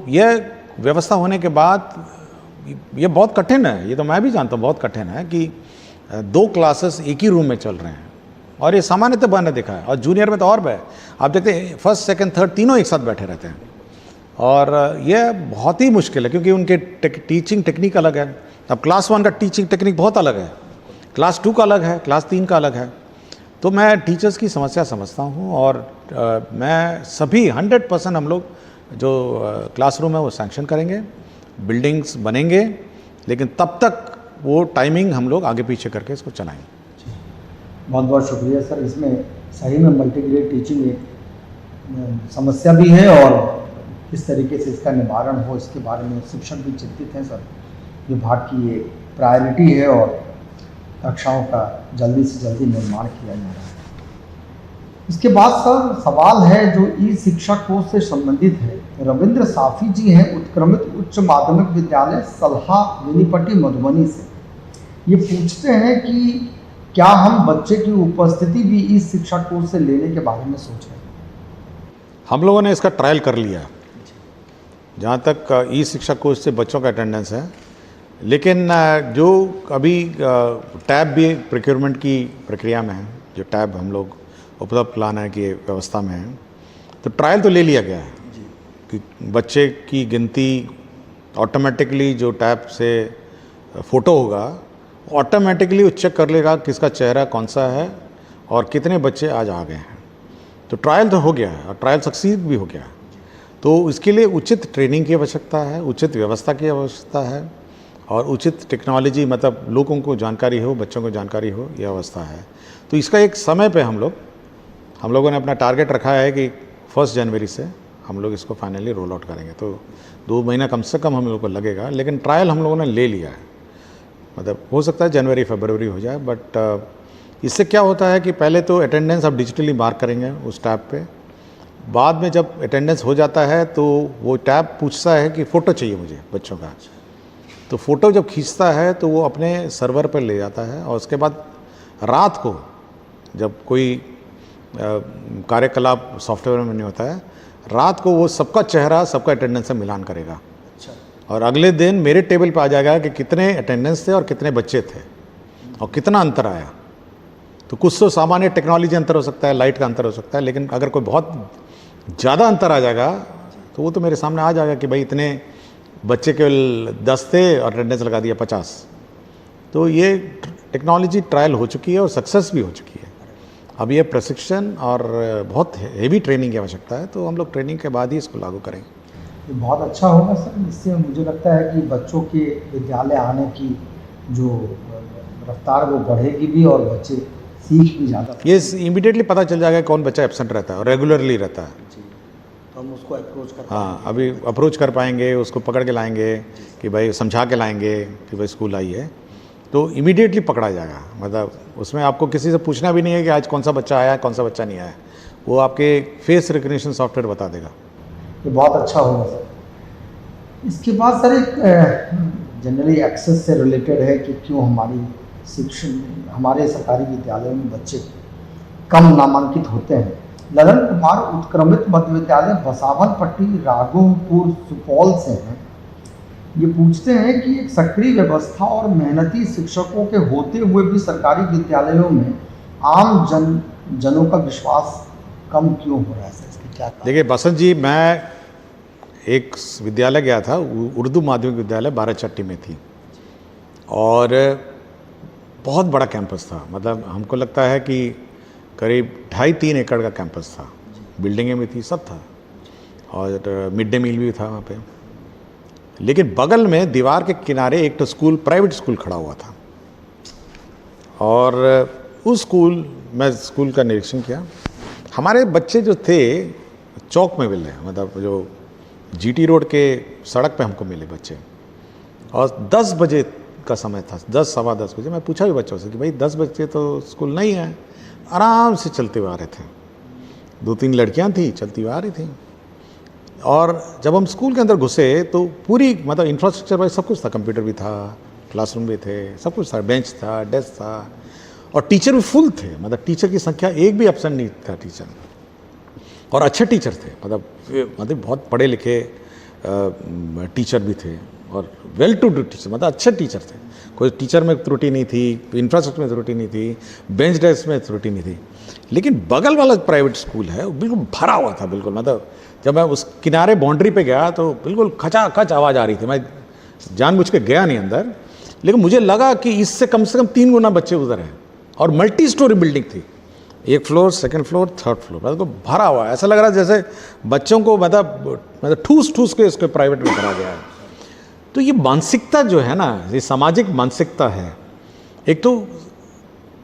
यह व्यवस्था होने के बाद ये बहुत कठिन है, ये तो मैं भी जानता हूँ बहुत कठिन है कि 2 क्लासेस एक ही रूम में चल रहे हैं, और ये सामान्यतः मैंने देखा है। और जूनियर में तो और है, आप देखते हैं फर्स्ट सेकंड थर्ड तीनों एक साथ बैठे रहते हैं, और ये बहुत ही मुश्किल है क्योंकि उनके टीचिंग टेक्निक अलग है। अब क्लास 1 का टीचिंग टेक्निक बहुत अलग है, क्लास 2 का अलग है, क्लास 3 का अलग है। तो मैं टीचर्स की समस्या समझता हूँ, और मैं सभी 100% हम लोग जो क्लासरूम है वो सैंक्शन करेंगे, बिल्डिंग्स बनेंगे, लेकिन तब तक वो टाइमिंग हम लोग आगे पीछे करके इसको चलाएंगे। बहुत बहुत शुक्रिया सर। इसमें सही में मल्टीग्रेड टीचिंग एक समस्या भी है, और किस तरीके से इसका निवारण हो इसके बारे में शिक्षक भी चिंतित हैं सर। विभाग की ये प्रायोरिटी है, और कक्षाओं का जल्दी से जल्दी निर्माण किया जा रहा है। इसके बाद सर सवाल है जो ई शिक्षा कोर्स से संबंधित है। रविंद्र साफी जी हैं उत्क्रमित उच्च माध्यमिक विद्यालय सलहा बेनीपट्टी मधुबनी से। ये पूछते हैं कि क्या हम बच्चे की उपस्थिति भी ई शिक्षा कोर्स से लेने के बारे में सोच रहे हैं? हम लोगों ने इसका ट्रायल कर लिया जहाँ तक ई शिक्षा कोर्स से बच्चों का अटेंडेंस है, लेकिन जो अभी टैब भी प्रोक्योरमेंट की प्रक्रिया में है, जो टैब हम लोग उपलब्ध कराने की व्यवस्था में है, तो ट्रायल तो ले लिया गया है कि बच्चे की गिनती ऑटोमेटिकली जो टैब से फ़ोटो होगा ऑटोमेटिकली वो चेक कर लेगा किसका चेहरा कौन सा है और कितने बच्चे आज आ गए हैं। तो ट्रायल तो हो गया है और ट्रायल सक्सीड भी हो गया है। तो इसके लिए उचित ट्रेनिंग की आवश्यकता है, उचित व्यवस्था की आवश्यकता है, और उचित टेक्नोलॉजी, मतलब लोगों को जानकारी हो, बच्चों को जानकारी हो, यह अवस्था है। तो इसका एक समय पे हम लोगों ने अपना टारगेट रखा है कि 1 जनवरी से हम लोग इसको फाइनली रोल आउट करेंगे। तो 2 महीना कम से कम हम लोग को लगेगा, लेकिन ट्रायल हम लोगों ने ले लिया है। मतलब हो सकता है जनवरी फरवरी हो जाए, बट इससे क्या होता है कि पहले तो अटेंडेंस आप डिजिटली मार्क करेंगे उस टैब पे, बाद में जब अटेंडेंस हो जाता है तो वो टैब पूछता है कि फ़ोटो चाहिए मुझे बच्चों का। तो फ़ोटो जब खींचता है तो वो अपने सर्वर पर ले जाता है, और उसके बाद रात को जब कोई कार्यकलाप सॉफ्टवेयर में नहीं होता है, रात को वो सबका चेहरा सबका अटेंडेंस से मिलान करेगा। और अगले दिन मेरे टेबल पे आ जाएगा कि कितने अटेंडेंस थे और कितने बच्चे थे और कितना अंतर आया। तो कुछ तो सामान्य टेक्नोलॉजी अंतर हो सकता है, लाइट का अंतर हो सकता है, लेकिन अगर कोई बहुत ज़्यादा अंतर आ जाएगा तो वो तो मेरे सामने आ जाएगा कि भाई इतने बच्चे केवल 10 थे और अटेंडेंस लगा दिया 50। तो ये टेक्नोलॉजी ट्रायल हो चुकी है और सक्सेस भी हो चुकी है। अब ये प्रशिक्षण और बहुत हेवी ट्रेनिंग की आवश्यकता है, तो हम लोग ट्रेनिंग के बाद ही इसको लागू करेंगे। ये बहुत अच्छा होगा सर। इससे मुझे लगता है कि बच्चों के विद्यालय आने की जो रफ्तार वो बढ़ेगी भी, और बच्चे सीख भी ज़्यादा। ये इमीडिएटली पता चल जाएगा कौन बच्चा एब्सेंट रहता है और रेगुलरली रहता है। तो हम उसको अप्रोच कर अभी अप्रोच कर पाएंगे, उसको पकड़ के लाएंगे कि भाई, समझा के लाएंगे कि भाई स्कूल आई है, तो इमीडिएटली पकड़ा जाएगा। मतलब उसमें आपको किसी से पूछना भी नहीं है कि आज कौन सा बच्चा आया, कौन सा बच्चा नहीं आया, वो आपके फेस रिकग्निशन सॉफ्टवेयर बता देगा। ये बहुत अच्छा होगा सर। इसके बाद सर एक जनरली एक्सेस से रिलेटेड है कि क्यों हमारे सरकारी विद्यालयों में बच्चे कम नामांकित होते हैं। ललन कुमार उत्क्रमित मध्य विद्यालय बसावनपट्टी राघोपुर सुपौल से हैं। ये पूछते हैं कि एक सक्रिय व्यवस्था और मेहनती शिक्षकों के होते हुए भी सरकारी विद्यालयों में आम जनों का विश्वास कम क्यों हो रहा है सर? इसकी क्या? देखिए बसंत जी, मैं एक विद्यालय गया था, उर्दू माध्यमिक विद्यालय बाराचट्टी में थी, और बहुत बड़ा कैंपस था। मतलब हमको लगता है कि करीब 2.5-3 एकड़ का कैंपस था, बिल्डिंगें भी थी, सब था, और मिड डे मील भी था वहाँ पे। लेकिन बगल में दीवार के किनारे एक तो स्कूल, प्राइवेट स्कूल खड़ा हुआ था, और उस स्कूल का निरीक्षण किया। हमारे बच्चे जो थे चौक में मिले, मतलब जो जीटी रोड के सड़क पे हमको मिले बच्चे, और 10 बजे का समय था, 10 सवा 10 बजे। मैं पूछा भी बच्चों से कि भाई 10 बजे तो स्कूल नहीं है। आराम से चलते हुए आ रहे थे, 2-3 लड़कियां थी, चलती हुए आ रही थी। और जब हम स्कूल के अंदर घुसे तो पूरी, मतलब इंफ्रास्ट्रक्चर वाइज सब कुछ था, कंप्यूटर भी था, क्लासरूम भी थे, सब कुछ था, बेंच था, डेस्क था, और टीचर भी फुल थे। मतलब टीचर की संख्या एक भी एब्सेंट नहीं था टीचर, और अच्छे टीचर थे। मतलब बहुत पढ़े लिखे टीचर भी थे और वेल टू डू टीचर, मतलब अच्छे टीचर थे। कोई टीचर में त्रुटि नहीं थी, इंफ्रास्ट्रक्चर में त्रुटि नहीं थी, बेंच डेस्क में त्रुटि नहीं थी। लेकिन बगल वाला प्राइवेट स्कूल है वो बिल्कुल भरा हुआ था, बिल्कुल। मतलब जब मैं उस किनारे बाउंड्री पे गया तो बिल्कुल खचाखच आवाज़ आ रही थी। मैं जानबूझ के गया नहीं अंदर, लेकिन मुझे लगा कि इससे कम से कम 3 गुना बच्चे उधर हैं। और मल्टी स्टोरी बिल्डिंग थी, 1 floor, 2nd floor, 3rd floor, मतलब भरा हुआ है। ऐसा लग रहा है जैसे बच्चों को मतलब ठूस ठूस के इसके प्राइवेट में भरा गया है। तो ये मानसिकता जो है ना, ये सामाजिक मानसिकता है। एक तो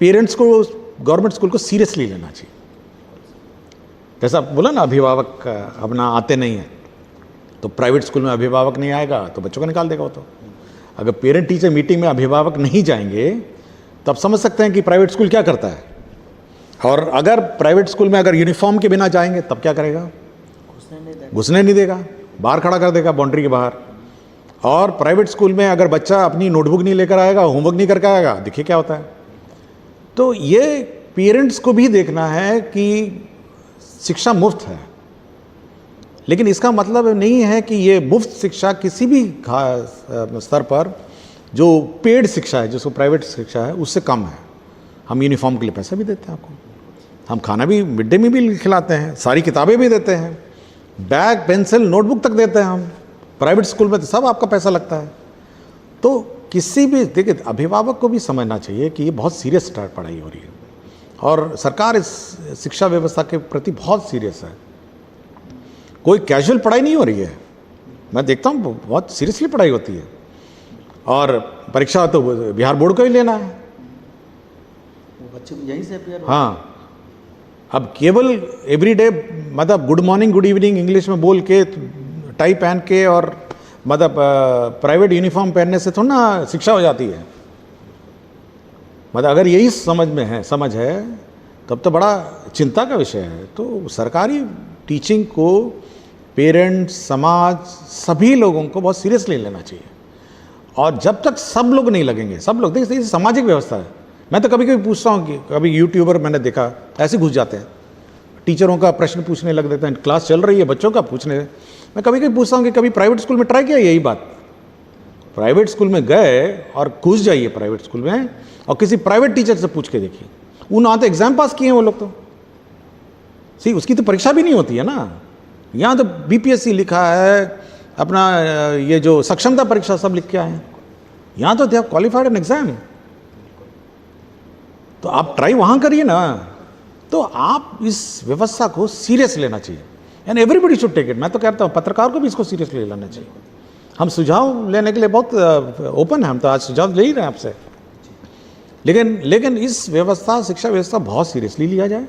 पेरेंट्स को गवर्नमेंट स्कूल को सीरियसली लेना चाहिए। जैसा बोला ना, अभिभावक अपना आते नहीं हैं, तो प्राइवेट स्कूल में अभिभावक नहीं आएगा तो बच्चों को निकाल देगा वो। तो अगर पेरेंट टीचर मीटिंग में अभिभावक नहीं जाएंगे तो आप समझ सकते हैं कि प्राइवेट स्कूल क्या करता है। और अगर प्राइवेट स्कूल में अगर यूनिफॉर्म के बिना जाएंगे तब क्या करेगा? घुसने नहीं देगा, बाहर खड़ा कर देगा बाउंड्री के बाहर। और प्राइवेट स्कूल में अगर बच्चा अपनी नोटबुक नहीं लेकर आएगा, होमवर्क नहीं करके आएगा, देखिए क्या होता है। तो ये पेरेंट्स को भी देखना है कि शिक्षा मुफ्त है, लेकिन इसका मतलब नहीं है कि ये मुफ्त शिक्षा किसी भी स्तर पर जो पेड शिक्षा है, जिसको प्राइवेट शिक्षा है, उससे कम है। हम यूनिफॉर्म के लिए पैसे भी देते हैं आपको, हम खाना भी मिड डे मील खिलाते हैं, सारी किताबें भी देते हैं, बैग, पेंसिल, नोटबुक तक देते हैं हम। प्राइवेट स्कूल में तो सब आपका पैसा लगता है। तो किसी भी, देखिए, अभिभावक को भी समझना चाहिए कि ये बहुत सीरियस पढ़ाई हो रही है और सरकार इस शिक्षा व्यवस्था के प्रति बहुत सीरियस है। कोई कैजुअल पढ़ाई नहीं हो रही है। मैं देखता हूँ बहुत सीरियसली पढ़ाई होती है। और परीक्षा तो बिहार बोर्ड को ही लेना है, वो बच्चे यहीं से अपेयर। हाँ, अब केवल एवरीडे मतलब good morning good evening English में बोल के, टाई पहन के और मतलब प्राइवेट यूनिफॉर्म पहनने से थोड़ा ना शिक्षा हो जाती है। मतलब अगर यही समझ है तब तो बड़ा चिंता का विषय है। तो सरकारी टीचिंग को पेरेंट्स, समाज, सभी लोगों को बहुत सीरियसली लेना चाहिए। और जब तक सब लोग नहीं लगेंगे, सब लोग, देखिए सामाजिक व्यवस्था है। मैं तो कभी कभी पूछता हूँ कि कभी यूट्यूबर मैंने देखा ऐसे घुस जाते हैं, टीचरों का प्रश्न पूछने लग देते हैं, क्लास चल रही है बच्चों का पूछने। मैं कभी कभी पूछता हूँ कि कभी प्राइवेट स्कूल में ट्राई किया यही बात? प्राइवेट स्कूल में गए और घुस जाइए प्राइवेट स्कूल में और किसी प्राइवेट टीचर से पूछ के देखिए, उन्होंने तो एग्जाम पास किए हैं वो लोग। तो सी उसकी तो परीक्षा भी नहीं होती है ना। यहाँ तो बीपीएससी लिखा है, अपना ये जो सक्षमता परीक्षा सब लिख के आए हैं। यहाँ तो they have qualified an exam. तो आप ट्राई वहाँ करिए ना। तो आप इस व्यवस्था को सीरियस लेना चाहिए, and everybody should take it. मैं तो कहता हूँ पत्रकार को भी इसको सीरियसली लेना चाहिए। हम सुझाव लेने के लिए बहुत ओपन है, हम तो आज सुझाव ले ही रहे हैं आपसे। लेकिन इस व्यवस्था, शिक्षा व्यवस्था बहुत सीरियसली लिया जाए,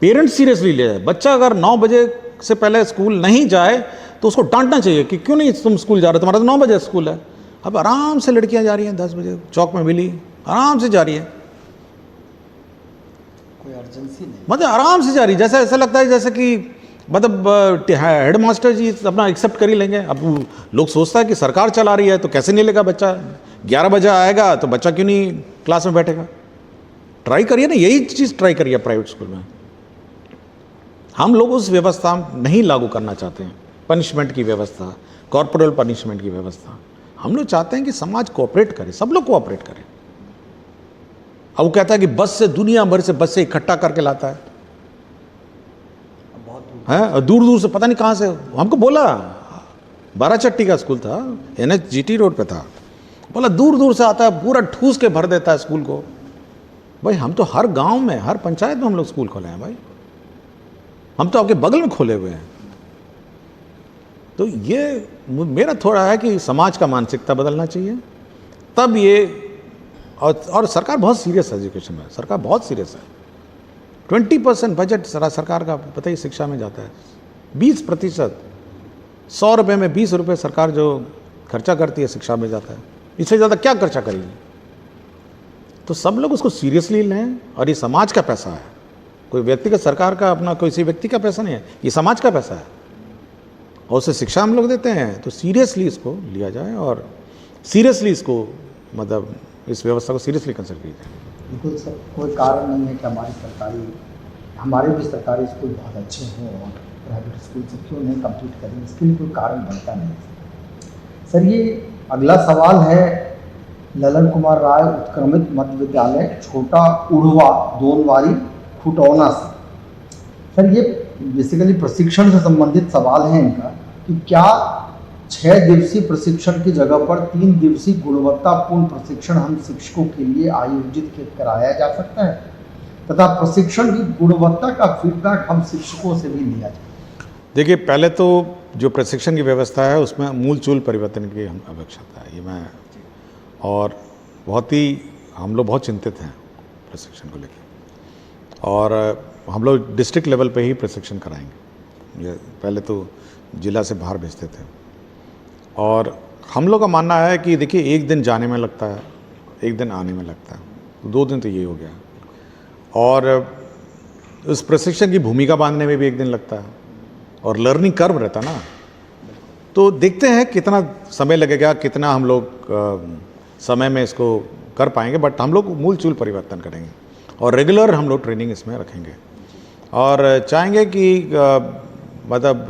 पेरेंट्स सीरियसली लिया जाए। बच्चा अगर 9 बजे से पहले स्कूल नहीं जाए तो उसको डांटना चाहिए कि क्यों नहीं तुम स्कूल जा रहे हो, तुम्हारा तो 9 बजे स्कूल है। अब आराम से लड़कियां जा रही हैं 10 बजे, चौक में मिली, आराम से जा रही है, कोई अर्जेंसी नहीं, मतलब आराम से जा रही है। जैसे ऐसा लगता है जैसे कि मतलब हेड मास्टर जी अपना एक्सेप्ट कर ही लेंगे। अब लोग सोचता है कि सरकार चला रही है तो कैसे नहीं लेगा बच्चा, 11 बजे आएगा तो बच्चा क्यों नहीं क्लास में बैठेगा। ट्राई करिए ना, यही चीज़ ट्राई करिए प्राइवेट स्कूल में। हम लोग उस व्यवस्था नहीं लागू करना चाहते हैं, पनिशमेंट की व्यवस्था, कॉर्पोरल पनिशमेंट की व्यवस्था। हम लोग चाहते हैं कि समाज कोऑपरेट करे, सब लोग कोऑपरेट करें। अब वो कहता है कि बस से, दुनिया भर से बस से इकट्ठा करके लाता है, और दूर दूर से पता नहीं कहाँ से। हमको बोला, बाराचट्टी का स्कूल था, NHGT रोड पे था, बोला दूर दूर से आता है, पूरा ठूस के भर देता है स्कूल को। भाई हम तो हर गांव में, हर पंचायत में हम लोग स्कूल खोले हैं भाई, हम तो आपके बगल में खोले हुए हैं। तो ये मेरा थोड़ा है कि समाज का मानसिकता बदलना चाहिए, तब ये। और सरकार बहुत सीरियस है एजुकेशन में, सरकार बहुत सीरियस है। 20% बजट सरकार का पता ही शिक्षा में जाता है, 20%, 100 रुपये में 20 रुपये सरकार जो खर्चा करती है शिक्षा में जाता है, इससे ज़्यादा क्या खर्चा करेगी। तो सब लोग उसको सीरियसली लें, और ये समाज का पैसा है, कोई व्यक्तिगत सरकार का, अपना किसी व्यक्ति का पैसा नहीं है, ये समाज का पैसा है, और उसे शिक्षा हम लोग देते हैं। तो सीरियसली इसको लिया जाए, और सीरियसली इसको मतलब इस व्यवस्था को सीरियसली कंसिडर किया जाए। बिल्कुल सर, कोई कारण नहीं है कि हमारे भी सरकारी स्कूल बहुत अच्छे हों और प्राइवेट स्कूल से क्यों नहीं कंप्लीट करें, इसके लिए कोई कारण बनता नहीं। सर ये अगला सवाल है ललन कुमार राय उत्क्रमित मध्य विद्यालय छोटा उड़वा दोनवारी खुटौना से। सर ये बेसिकली प्रशिक्षण से संबंधित सवाल है इनका कि क्या 6 दिवसीय प्रशिक्षण की जगह पर 3 दिवसीय गुणवत्तापूर्ण प्रशिक्षण हम शिक्षकों के लिए आयोजित कराया जा सकता है तथा प्रशिक्षण की गुणवत्ता का फीडबैक हम शिक्षकों से भी लिया जाए। देखिए, पहले तो जो प्रशिक्षण की व्यवस्था है उसमें मूलचूल परिवर्तन की हम आवश्यकता है, ये मैं और बहुत ही हम लोग बहुत चिंतित हैं प्रशिक्षण को लेकर, और हम लोग डिस्ट्रिक्ट लेवल पे ही प्रशिक्षण कराएंगे। ये पहले तो जिला से बाहर भेजते थे, और हम लोग का मानना है कि देखिए, एक दिन जाने में लगता है, एक दिन आने में लगता है, तो 2 दिन तो ये हो गया, और उस प्रशिक्षण की भूमिका बांधने में भी 1 दिन लगता है, और लर्निंग कर्व रहता ना, तो देखते हैं कितना समय लगेगा, कितना हम लोग समय में इसको कर पाएंगे। बट हम लोग मूलचूल परिवर्तन करेंगे और रेगुलर हम लोग ट्रेनिंग इसमें रखेंगे, और चाहेंगे कि मतलब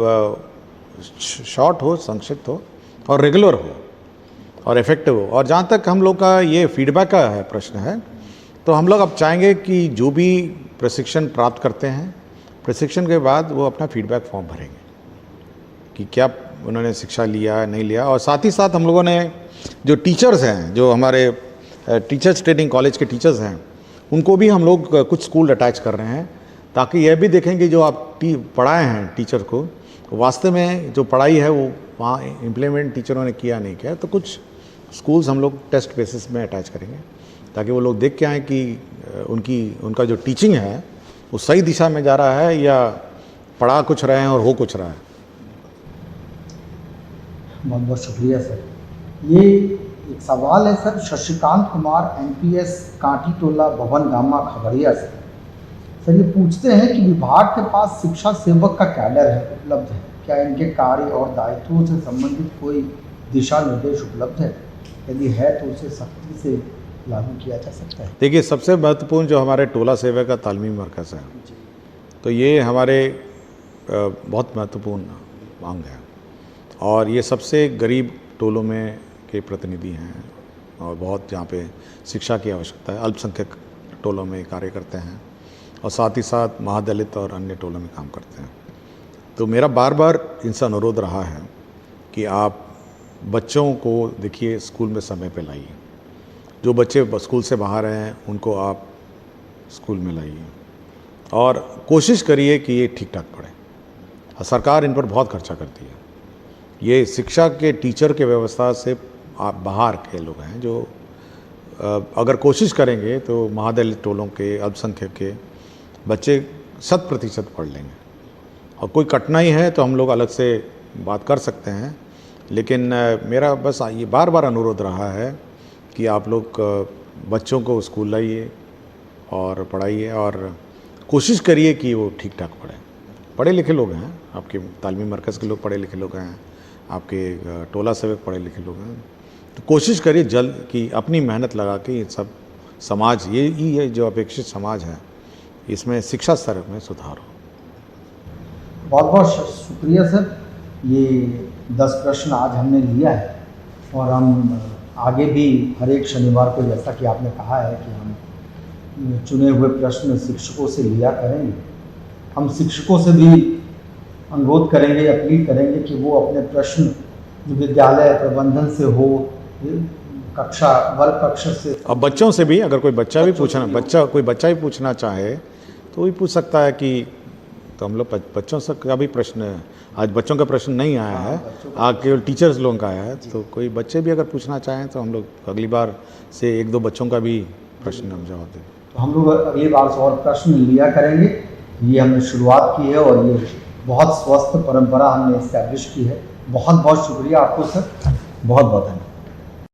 शॉर्ट हो, संक्षिप्त हो, और रेगुलर हो, और इफेक्टिव हो। और जहाँ तक हम लोग का ये फीडबैक का है प्रश्न है, तो हम लोग अब चाहेंगे कि जो भी प्रशिक्षण प्राप्त करते हैं, प्रशिक्षण के बाद वो अपना फीडबैक फॉर्म भरेंगे कि क्या उन्होंने शिक्षा लिया नहीं लिया। और साथ ही साथ हम लोगों ने जो टीचर्स हैं, जो हमारे टीचर्स ट्रेनिंग कॉलेज के टीचर्स हैं, उनको भी हम लोग कुछ स्कूल अटैच कर रहे हैं, ताकि यह भी देखेंगे जो आप पढ़ाए हैं टीचर को, वास्तव में जो पढ़ाई है वो वहाँ इम्प्लीमेंट टीचरों ने किया नहीं किया। तो कुछ स्कूल्स हम लोग टेस्ट बेसिस में अटैच करेंगे, ताकि वो लोग देख के आएँ कि उनका जो टीचिंग है वो सही दिशा में जा रहा है या पढ़ा कुछ रहे हैं और हो कुछ रहा है। बहुत बहुत शुक्रिया सर। ये एक सवाल है सर शशिकांत कुमार NPS कांटी टोला भवन गामा खगड़िया से। सर ये पूछते हैं कि विभाग के पास शिक्षा सेवक का कैडर है, उपलब्ध है, क्या इनके कार्य और दायित्वों से संबंधित कोई दिशा निर्देश उपलब्ध है? यदि है तो उसे सख्ती से लागू किया जा सकता है। देखिए, सबसे महत्वपूर्ण जो हमारे टोला सेवा का तालीमी मरकज़ है, तो ये हमारे बहुत महत्वपूर्ण अंग है, और ये सबसे गरीब टोलों में के प्रतिनिधि हैं, और बहुत जहाँ पे शिक्षा की आवश्यकता है, अल्पसंख्यक टोलों में कार्य करते हैं, और साथ ही साथ महादलित और अन्य टोलों में काम करते हैं। तो मेरा बार बार इनसे अनुरोध रहा है कि आप बच्चों को देखिए स्कूल में समय पे लाइए, जो बच्चे स्कूल से बाहर हैं उनको आप स्कूल में लाइए, और कोशिश करिए कि ये ठीक ठाक पढ़े। सरकार इन पर बहुत खर्चा करती है। ये शिक्षा के टीचर के व्यवस्था से आप बाहर के लोग हैं, जो अगर कोशिश करेंगे तो महादलित टोलों के, अल्पसंख्यक के बच्चे 100% पढ़ लेंगे। और कोई कठिनाई है तो हम लोग अलग से बात कर सकते हैं, लेकिन मेरा बस ये बार बार अनुरोध रहा है कि आप लोग बच्चों को स्कूल लाइए और पढ़ाइए, और कोशिश करिए कि वो ठीक ठाक पढ़ें। पढ़े लिखे लोग हैं, आपके तालीमी मरकज़ के लोग पढ़े लिखे लोग हैं, आपके टोला सेवक पढ़े लिखे लोग हैं, तो कोशिश करिए जल्द कि अपनी मेहनत लगा के ये सब समाज, ये जो अपेक्षित समाज है, इसमें शिक्षा स्तर में सुधार हो। बहुत बहुत शुक्रिया सर। ये 10 प्रश्न आज हमने लिया है, और हम आगे भी हर एक शनिवार को, जैसा कि आपने कहा है कि हम चुने हुए प्रश्न शिक्षकों से लिया करेंगे। हम शिक्षकों से भी अनुरोध करेंगे, अपील करेंगे कि वो अपने प्रश्न जो विद्यालय प्रबंधन से हो, कक्षा वर्ग कक्ष से, अब बच्चों से भी, अगर कोई बच्चा भी पूछना चाहे तो वही पूछ सकता है कि, तो हम लोग बच्चों से का भी प्रश्न, आज बच्चों का प्रश्न नहीं आया है, आज केवल टीचर्स लोगों का आया है, तो कोई बच्चे भी अगर पूछना चाहें तो हम लोग अगली बार से 1-2 बच्चों का भी प्रश्न हम जवाब दें। तो हम लोग अगली बार से और प्रश्न लिया करेंगे। ये हमने शुरुआत की है, और ये बहुत स्वस्थ परंपरा हमने इस्टेब्लिश की है। बहुत बहुत शुक्रिया आपको सर, बहुत बहुत धन्यवाद।